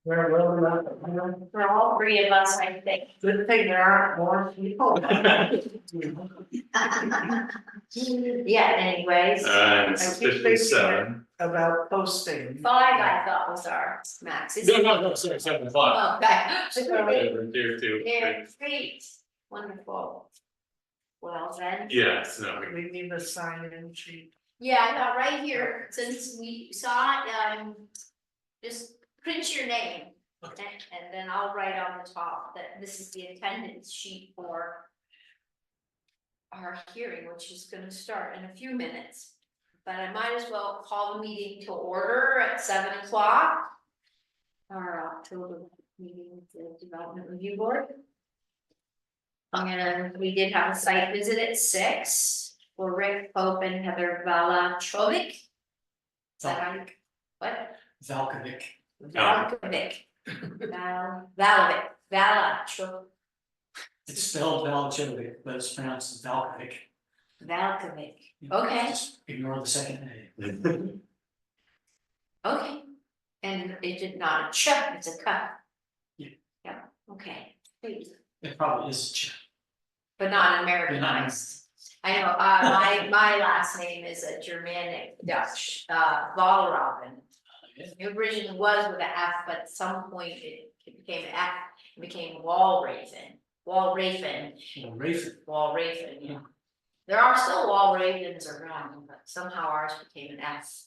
We're rolling up. For all three of us, I think. Good thing there aren't more people. Yeah, anyways. It's I keep 57. About posting. 5 I thought was our max. Is No, it? no, sorry, 7 o'clock. Okay. There too. Yeah, great, wonderful. Well then. Yes, no, We need a sign-in sheet. Yeah, I thought right here, since we saw it, just print your name. And then I'll write on the top that this is the attendance sheet for our hearing, which is gonna start in a few minutes. But I might as well call the meeting to order at 7 o'clock. Our October meeting with the Development Review Board. And we did have a site visit at 6 for Rick Pope and Heather Valachovic. Is that right? What? Valkovic. Valachovic. Valachovic. It's spelled Valachovic, but it's pronounced Valkovic. Valachovic. Okay. Just ignore the second A. Okay, and it did not a ch, it's a cut. Yeah. Yeah, okay, great, It probably is a ch. but not Americanized. I know, my last name is a Germanic Dutch, Valraven. It originally was with an F, but at some point it became an F, it became Walraven, Raven. Walraven, yeah. There are still Walravens around, but somehow ours became an F.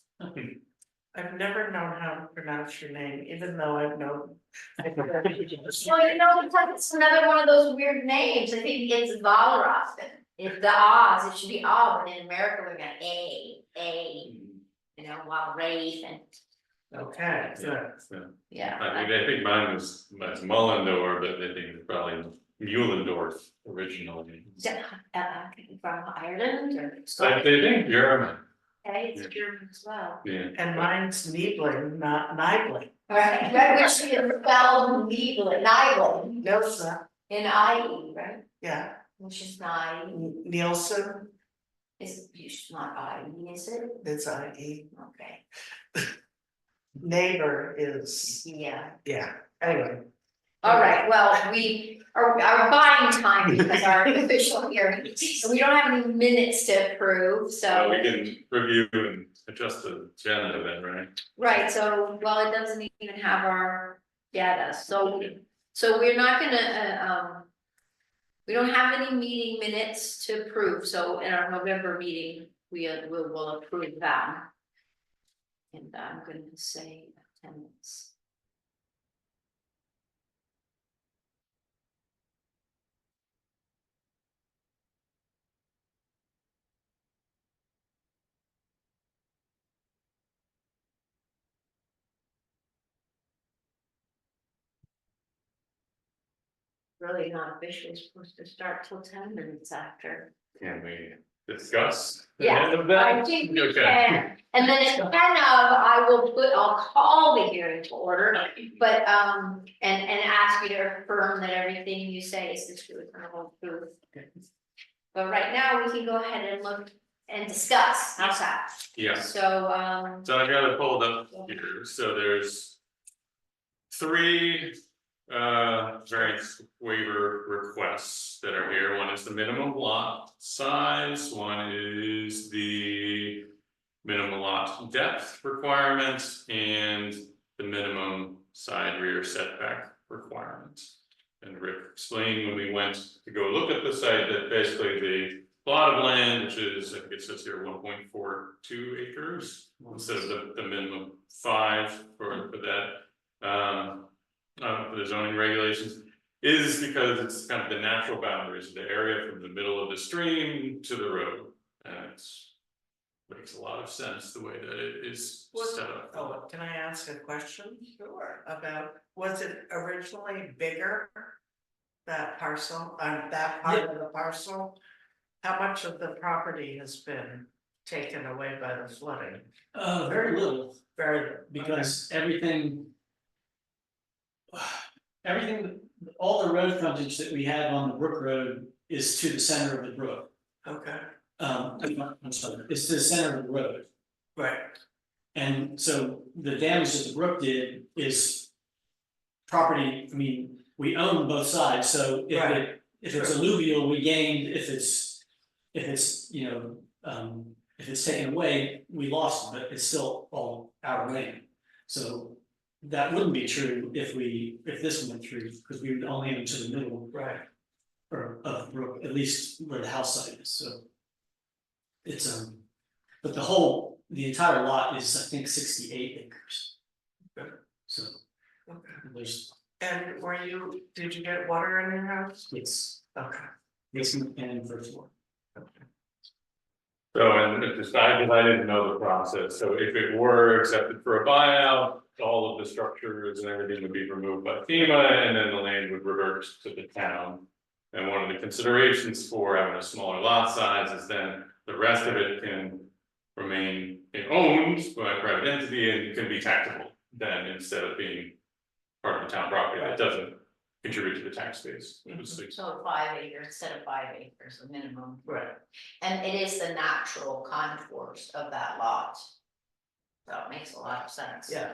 I've never known how to pronounce your name, even though I've known. Well, you know, it's another one of those weird names, I think it's Valraven. If the Oz, it should be O, but in America we're gonna A, you know, Walraven. Okay, good. Yeah. I think mine was Mullendorf, but I think it's probably Muhlendorf originally. From Ireland or I Scotland? think German, Okay, it's German as well. yeah. And mine's Niebling, not Nibling. Right, which is spelled Niebling, No, it's not. in IE, right? Yeah, Which is not, Nielsen, it's not IE, is it? it's IE. Okay, Neighbor is, yeah. anyway. All right, well, we are buying time because our official hearing, so we don't have any minutes to approve, so. We can review and adjust the agenda then, right? Right, so, well, it doesn't even have our data, so we're not gonna, we don't have any meeting minutes to approve, so in our November meeting, will approve them. And I'm gonna say attendance. Really not officially supposed to start till 10 minutes after. Can we discuss? the Yeah, end of that? I think we Okay. can, and then at 10 of, I'll call the hearing to order, but, and ask you to affirm that everything you say is the truth and the whole truth. But right now, we can go ahead and look and discuss, how's that? Yeah, So, so I got it pulled up here, so there's 3 variance waiver requests that are here. One is the minimum lot size, one is the minimum lot depth requirements, and the minimum side rear setback requirements. And Rick explained when we went to go look at the site that basically the plot of land, which is, I think it says here 1.42 acres instead of the minimum 5 for that. For the zoning regulations, is because it's kind of the natural boundaries of the area from the middle of the stream to the road. And it's makes a lot of sense the way that it is set up. Oh, can I ask a question? Sure. About, was it originally bigger? That parcel, that part of the parcel? How much of the property has been taken away by the flooding? Very little, Very, because everything, all the road frontage that we have on the Brook Road is to the center of the brook. okay, I'm sorry, it's to the center of the road. Right, And so the damage that the brook did is property, I mean, we own both sides, so if it's alluvial, we gained, if it's, you know, if it's taken away, we lost it, but it's still all our land. So that wouldn't be true if this went through, because we would only enter the middle right. or of the brook, at least where the house site is, so. It's but the entire lot is, I think, 68 acres. Okay. So Okay. there's, And did you get water in your house? it's Okay. basement and first floor. So, and just, I didn't know the process, so if it were accepted for a buyout, all of the structures and everything would be removed by FEMA, and then the land would revert to the town. And one of the considerations for having a smaller lot size is then the rest of it can remain owned by a private entity and can be taxable then, instead of being part of the town property that doesn't contribute to the tax base. So 5 acres instead of 5 acres, a minimum. Right. And it is the natural contours of that lot. So it makes a lot of sense. Yeah.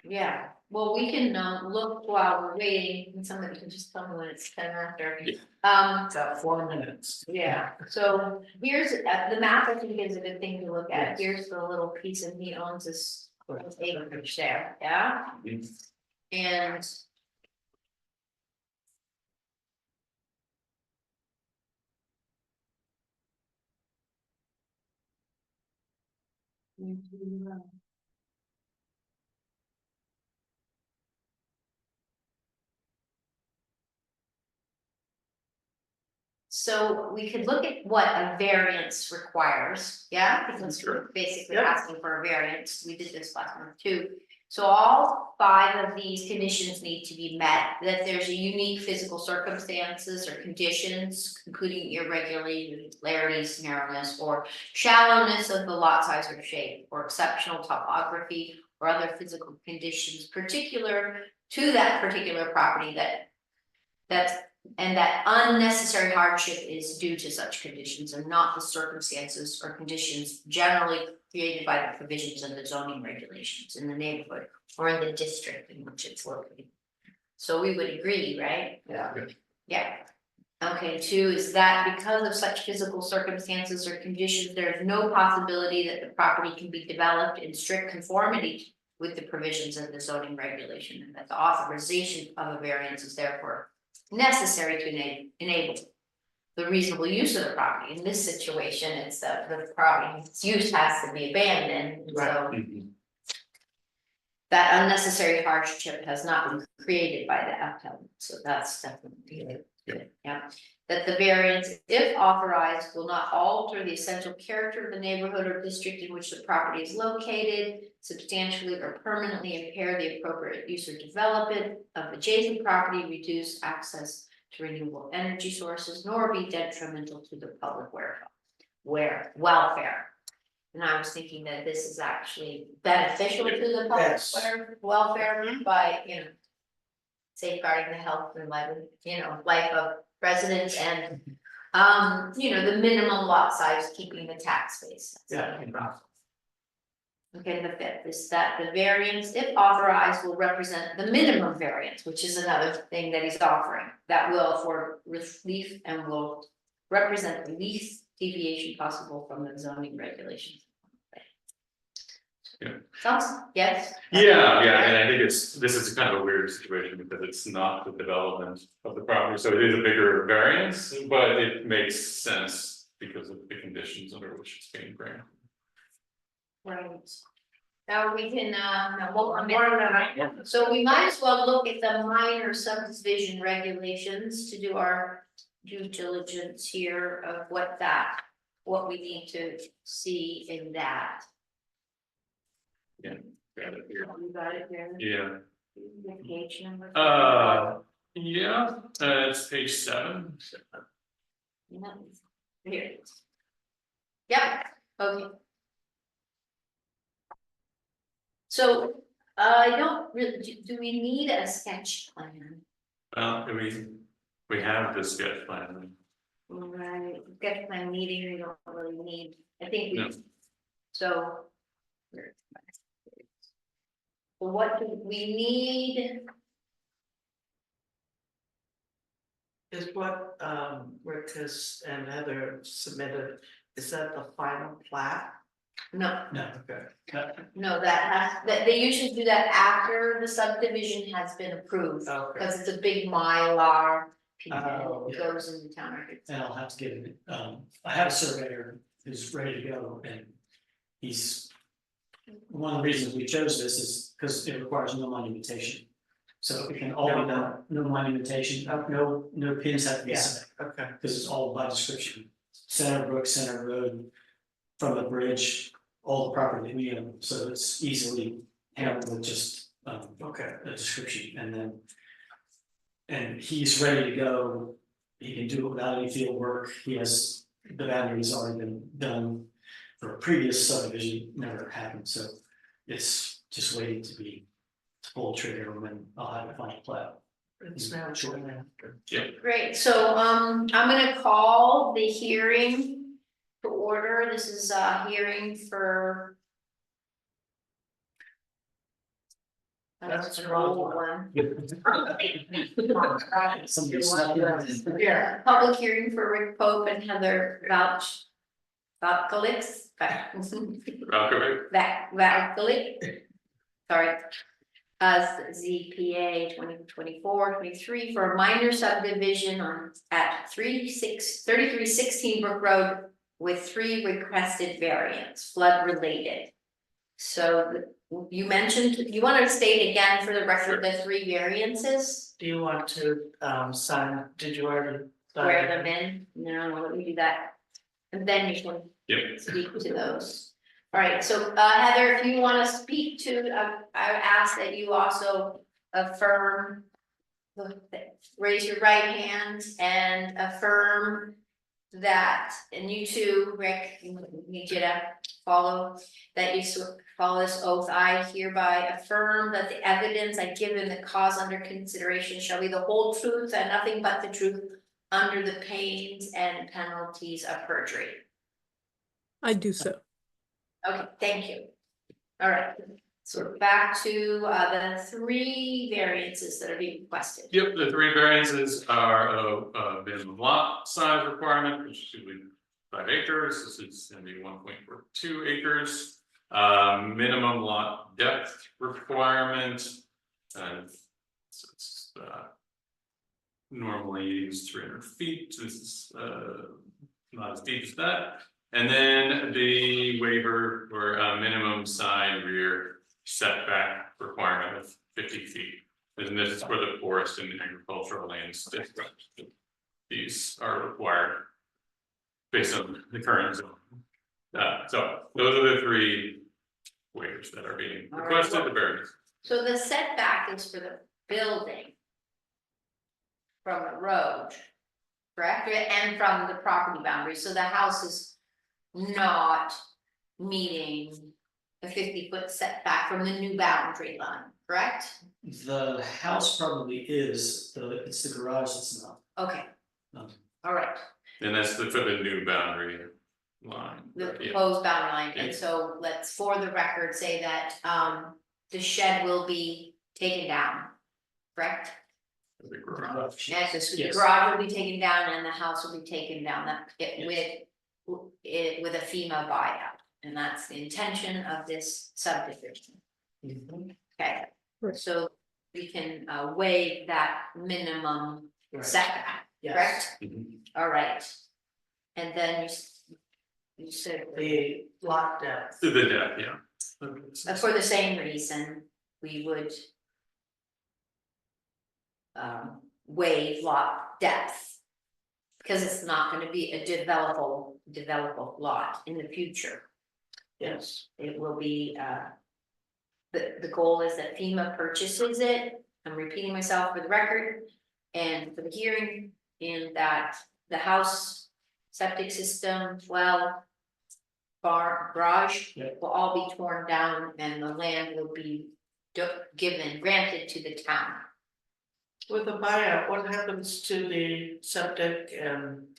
Yeah, well, we can look while we're waiting, and somebody can just tell me when it's 10 after. Got 4 minutes. Yeah, so here's the map, I think is a good thing to look at. Here's the little piece and he owns this acreage there, yeah? And. So we could look at what a variance requires, yeah, because we're basically Yep. asking for a variance, we did this last month too. So all 5 of these conditions need to be met, that there's a unique physical circumstances or conditions, including irregularities, narrowness, or shallowness of the lot size or shape, or exceptional topography, or other physical conditions particular to that particular property and that unnecessary hardship is due to such conditions and not the circumstances or conditions generally created by the provisions of the zoning regulations in the neighborhood or in the district in which it's located. So we would agree, right? Yeah. Yeah. Okay, 2 is that because of such physical circumstances or conditions, there is no possibility that the property can be developed in strict conformity with the provisions of the zoning regulation, and that the authorization of a variance is therefore necessary to enable the reasonable use of the property. In this situation, it's that the property's use has to be abandoned, and so that unnecessary hardship has not been created by the appellant, so that's definitely good, yeah. That the variance, if authorized, will not alter the essential character of the neighborhood or district in which the property is located, substantially or permanently impair the appropriate use or development of adjacent property, reduce access to renewable energy sources, nor be detrimental to the public welfare. And I was thinking that this is actually beneficial to the public welfare by, safeguarding the health and life of residents and, the minimum lot size, keeping the tax base. Yeah. Okay, the 5th is that the variance, if authorized, will represent the minimum variance, which is another thing that he's offering. That will afford relief and will represent the least deviation possible from the zoning regulations. Yeah. Sounds, yes? Yeah, and I think this is kind of a weird situation because it's not the development of the property, so it is a bigger variance, but it makes sense because of the conditions under which it's being granted. Right. Now we can, so we might as well look at the minor subdivision regulations to do our due diligence here of what we need to see in that. Got it here. You got it there? Yeah. The page number? Yeah, it's page 7. Yeah. Here. Yep, okay. So, I don't really, do we need a sketch plan? Well, we have the sketch plan. Right, sketch plan meeting, we don't really need, I think No. we, so. What do we need? Is what Rick has and Heather submitted, is that the final plat? No, No, Okay. no, that they usually do that after the subdivision has been approved, Okay. because it's a big Mylar. And Oh, it goes in the town records. and I'll have to get it, I have a surveyor who's ready to go and he's. One of the reasons we chose this is because it requires no monumentation. So it can all be done, no monumentation, no pins have to be Yeah. set, Okay, because it's all by description. Center Brook, Center Road, from the bridge, all the property that we own, so it's easily handled with just okay, a description and then. And he's ready to go, he can do it without any field work, he has, the boundary's already been done. For a previous subdivision, never happened, so it's just waiting to pull the trigger and then I'll have a final plat. it's now shortly after. Great, so I'm gonna call the hearing to order. This is a hearing for. That's an wrong old one. Somebody snuck in. Yeah. Public hearing for Rick Pope and Heather Valkovic. Valkyrie, Sorry. ZPA 2024-23 for a minor subdivision at 3316 Brook Road with 3 requested variants, flood related. So you mentioned, you want to state again for the record the 3 variances? Do you want to sign, did you already? sign Swear it? them in? No, let me do that. And then you can yep, speak to those. All right, so Heather, if you want to speak to, I ask that you also affirm. Raise your right hand and affirm that, and you too, Rick, need you to follow, that you follow this oath. I hereby affirm that the evidence I give in the cause under consideration shall be the whole truth and nothing but the truth under the pains and penalties of perjury. I do so. Okay, thank you. All right, so back to the 3 variances that are being requested. yep, the 3 variances are a minimum lot size requirement, which should be 5 acres, this is gonna be 1.42 acres. Minimum lot depth requirement, and so it's normally used 300 feet, this is not as deep as that. And then the waiver for a minimum side rear setback requirement of 50 feet. And this is for the forest and agricultural lands district. These are required based on the current zone. So those are the 3 waivers that are being All right, requested, well- the variance. So the setback is for the building from the road, correct? And from the property boundary, so the house is not meeting a 50-foot setback from the new boundary line, correct? The house probably is, it's the garage that's not. Okay, Um, all right, And that's for the new boundary line. the Yeah. proposed boundary line, and Yeah. so let's, for the record, say that the shed will be taken down, correct? The garage. Yes, the Yes. garage will be taken down and the house will be taken down, that with a FEMA buyout, and that's the intention of this subdivision. Mhm. Okay, Right. so we can waive that minimum Right. setback, Yes. correct? Mhm. All right. And then you said The lot depth. To the depth, yeah. for the same reason, we would waive lot depth. Because it's not gonna be a developable lot in the future. Yes, It will be, the goal is that FEMA purchases it, I'm repeating myself for the record. And for the hearing, in that the house, septic system, well. Garage Yeah. will all be torn down and the land will be granted to the town. with the buyout, what happens to the septic and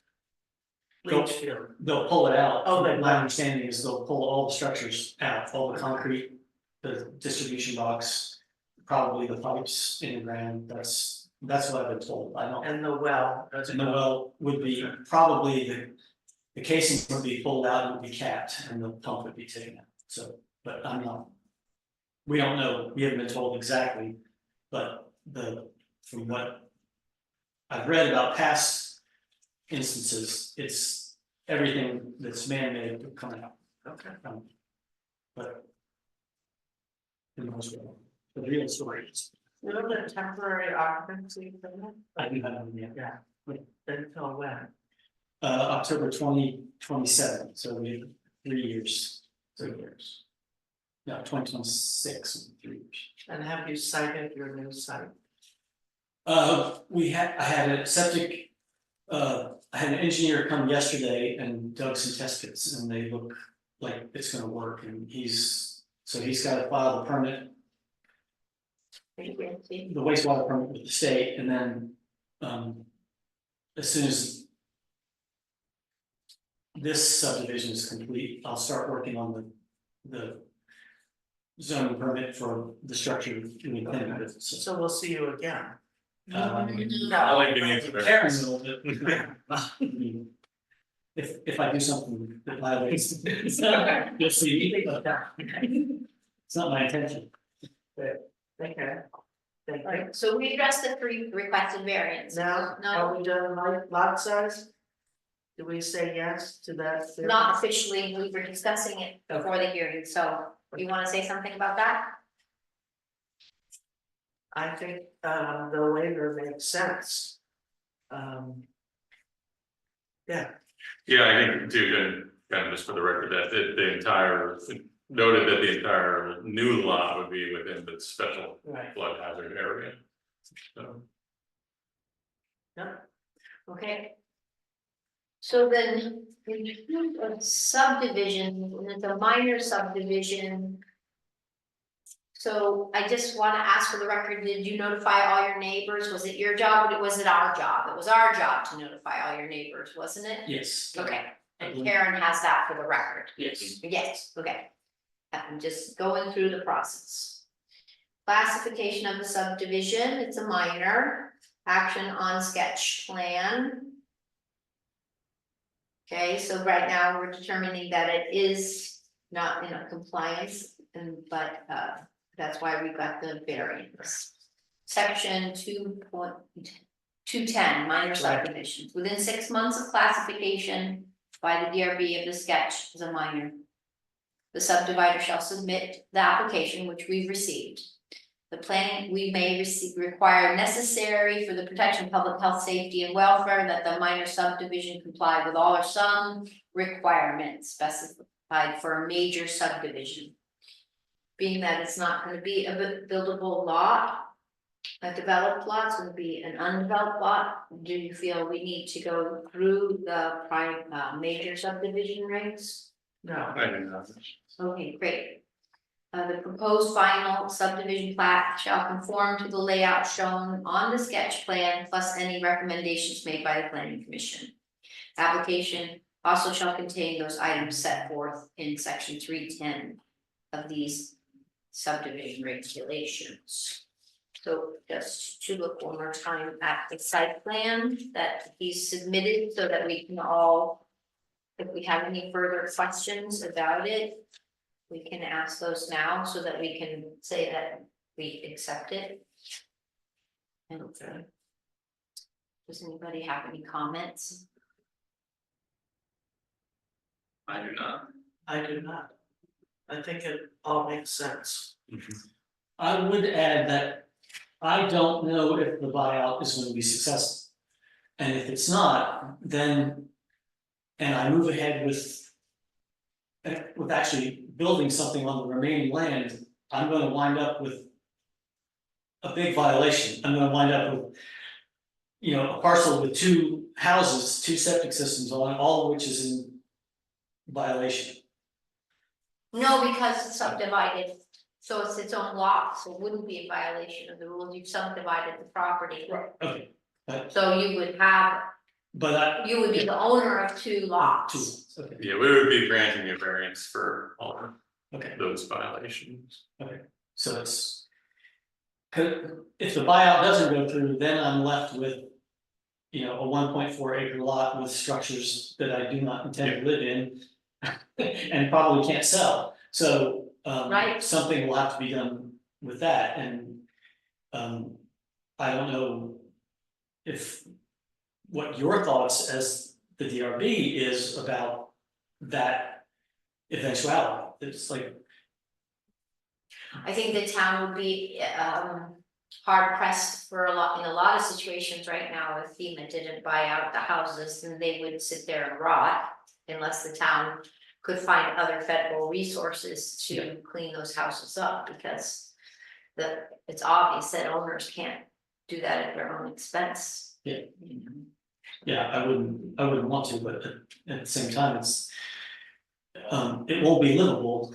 leach field. they'll pull it out. Oh, they My will. understanding is they'll pull all the structures out, all the concrete, the distribution box, probably the pipes in the ground, that's what I've been told, I don't. And the well. And the well would be, probably the casing would be pulled out and would be capped, and the pump would be taken out, so, but I'm not. We don't know, we haven't been told exactly, but from what I've read about past instances, it's everything that's man-made will come out, Okay. but. In most of the real story is, You know the temporary occupancy permit? I do have them yet. Yeah. Until when? October 2027, so we have 3 years. 3 years. No, 2026, 3 years. And have you cited your new site? I had a septic, I had an engineer come yesterday and dug some test pits, and they look like it's gonna work, and he's gotta file the permit, the wastewater permit with the state, and then, as soon as this subdivision is complete, I'll start working on the zoning permit for the structure in the planning business. So we'll see you again. I like being able to. Preparing a little bit. If I do something that violates, you'll see, but it's not my intention. Okay. Thank you. Alright, so we addressed the 3 requested variants. Now, No, are we done lot size? Do we say yes to that? not officially, we were discussing it before the hearing, so you wanna say something about that? I think the waiver makes sense. Yeah, Yeah, I think too, then, kind of just for the record, that the entire, noted that the entire new lot would be within the special right, flood hazard area. So, yeah, Okay. So then, in terms of subdivision, and it's a minor subdivision. So I just wanna ask for the record, did you notify all your neighbors? Was it your job or was it our job? It was our job to notify all your neighbors, wasn't it? Yes. Okay, and Karen has that for the record. Yes. Yes, okay. I'm just going through the process. Classification of the subdivision, it's a minor, action on sketch plan. Okay, so right now we're determining that it is not in compliance, but that's why we got the variance. Section 2.210, minor subdivisions, within 6 months of classification by the DRB of the sketch as a minor. The subdivider shall submit the application which we've received. The plan we may require necessary for the protection of public health, safety, and welfare that the minor subdivision comply with all or some requirements specified for a major subdivision. Being that it's not gonna be a buildable lot, a developed lot, it's gonna be an undeveloped lot, do you feel we need to go through the major subdivision regs? no, I do not. Okay, great. The proposed final subdivision plat shall conform to the layout shown on the sketch plan, plus any recommendations made by the planning commission. Application also shall contain those items set forth in section 310 of these subdivision regulations. So just to look one more time at the site plan that he submitted so that we can all, if we have any further questions about it, we can ask those now so that we can say that we accept it. Okay. Does anybody have any comments? I do not. I do not. I think it all makes sense. I would add that I don't know if the buyout is going to be successful. And if it's not, then, and I move ahead with actually building something on the remaining land, I'm gonna wind up with a big violation. I'm gonna wind up with, a parcel with 2 houses, 2 septic systems on it, all of which is in violation. No, because it's subdivided, so it's its own lot, so it wouldn't be a violation of the rules, you've subdivided the property. Okay. So you would have But You would be the owner of two two, lots. okay, Yeah, we would be granting a variance for all of okay, those violations. so it's. If the buyout doesn't go through, then I'm left with. You know, a 1.4 acre lot with structures that I do not intend to live in. And probably can't sell, so Right. something will have to be done with that, and I don't know if what your thoughts as the DRB is about that eventuality. It's like, I think the town would be hard pressed for in a lot of situations right now, if FEMA didn't buy out the houses, then they would sit there and rot. Unless the town could find other federal resources to clean those houses up, because it's obvious that owners can't do that at their own expense. Yeah. yeah, I wouldn't want to, but at the same time, it's. It won't be livable,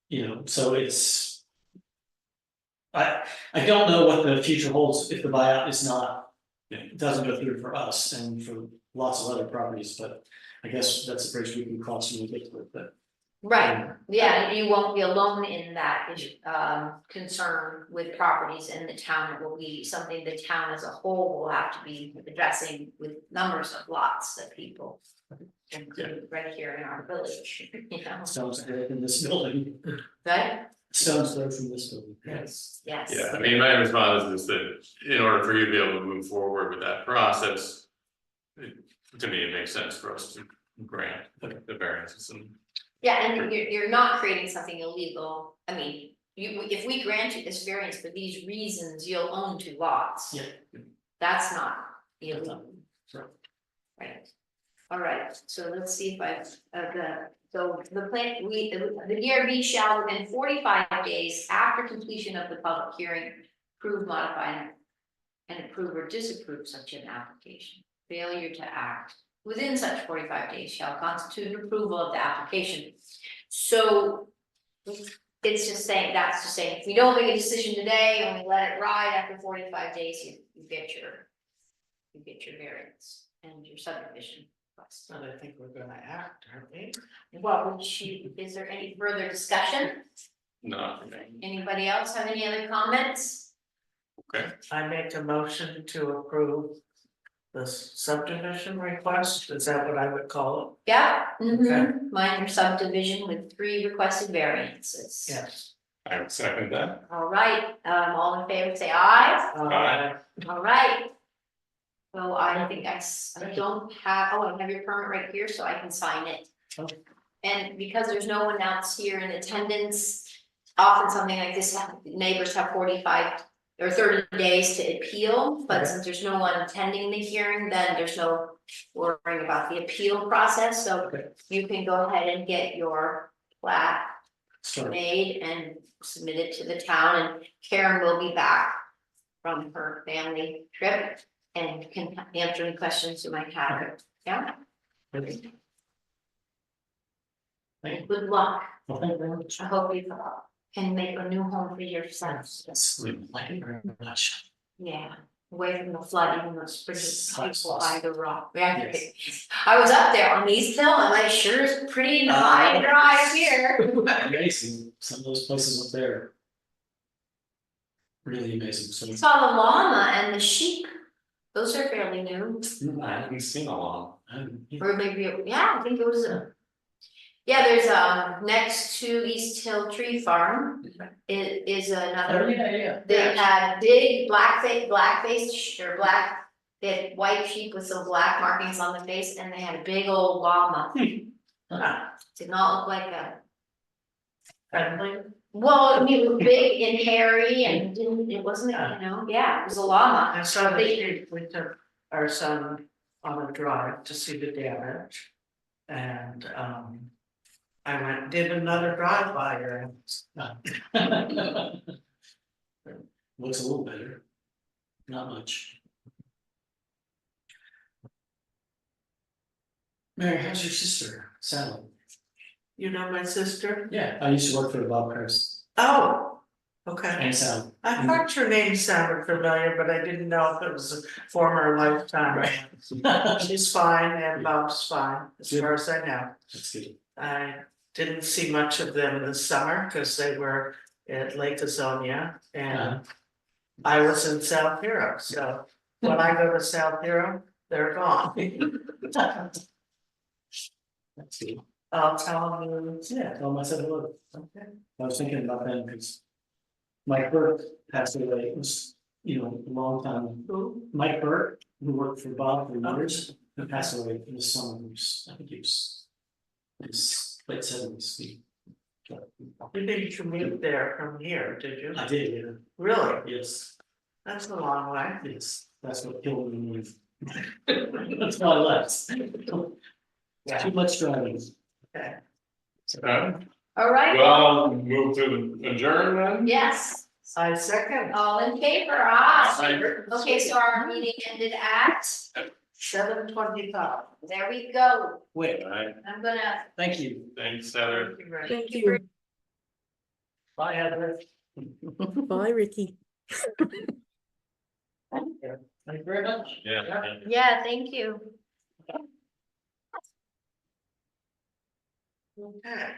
you know, so it's. I don't know what the future holds if the buyout is not, it doesn't go through for us and for lots of other properties, but. I guess that's a bridge we can cross when we get to it, but. Right, yeah, you won't be alone in that concern with properties in the town. It will be something the town as a whole will have to be addressing with numbers of lots that people. Include right here in our village, you know, Stones throw from this building, right? stones throw from this building. Yes. Yeah, I mean, my response is that in order for you to be able to move forward with that process. To me, it makes sense for us to grant the variances and. Yeah, and you're not creating something illegal. I mean, if we grant you this variance for these reasons, you'll own two lots. Yeah. That's not illegal. Sure. Right. All right, so let's see if the plan, the DRB shall within 45 days after completion of the public hearing, approve, modify, and approve or disapprove such an application. Failure to act within such 45 days shall constitute an approval of the application. So it's just saying, that's just saying, if we don't make a decision today and we let it ride after 45 days, you get your variance and your subdivision request. And I think we're gonna act, aren't we? Well, is there any further discussion? No. Anybody else have any other comments? Okay, I make a motion to approve the subdivision request, is that what I would call Yeah, Okay. minor subdivision with 3 requested variances. it? Yes. I would second that. All right, all in favor, say aye. Aye. All right. So I think I don't have, oh, I have your permit right here, so I can sign it. Okay. And because there's no one else here in attendance, often something like this, neighbors have 45 or 30 days to appeal, but Okay. since there's no one attending the hearing, then there's no worrying about the appeal process, so Okay. you can go ahead and get your plat Start. made and submit it to the town, and Karen will be back from her family trip and can answer any questions you might have, yeah? Thank you. Good luck, Well, thank you very much. I hope you can make a new home for yourself, Thank you very much. yeah. Away from the flood, even though it's pretty Sucks. people by the rock. Yeah, Yes. I was up there on East Hill and I sure is pretty high and dry up here. Amazing, some of those places up there. Really amazing, so. Saw the llama and the sheep, those are fairly new. I haven't seen a lot. Or maybe, yeah, I think it was yeah, there's next to East Hill Tree Farm, it is Oh, another, yeah. they had big black-faced or black. They had white sheep with some black markings on the face, and they had a big old llama, did not look like a. Friendly? Well, I mean, it was big and hairy and didn't, it wasn't, you know, yeah, it was a llama. And so we took our son on a drive to see the damage. And I went, did another drive by her. Looks a little better, not much. Mary, how's your sister, Sally? You know my sister? Yeah, I used to work for Bob Christ. Oh, Okay, and sound. I thought your name sounded familiar, but I didn't know if it was a former lifetime. That's She's fine and Bob's fine, as Good. far as I know. good. I didn't see much of them this summer because they were at Lake Azonia and I was in South Hero, so when I go to South Hero, they're gone. That's good. I'll tell them, Yeah, tell them I said hello. okay, I was thinking about them because Mike Burke passed away, it was, a long time. who? Mike Burke, who worked for Bob for years, who passed away this summer, I think he was his late seventies. You didn't commute there from here, did you? I did, yeah, Really? yes, That's a long way. yes, that's what killed me. That's why I left. Yeah. Too much driving. Okay. All right, Well, move to adjourn then? yes, I second. all in favor, aye. Aye. Okay, so our meeting ended at, 7:25. there we go, Wait, Alright, I'm gonna, thank you. thanks, Heather. Thank you very much. Thank you you. Bye, Heather. Bye, Ricky. Thank you very much. Yeah. yeah, thank you. Okay.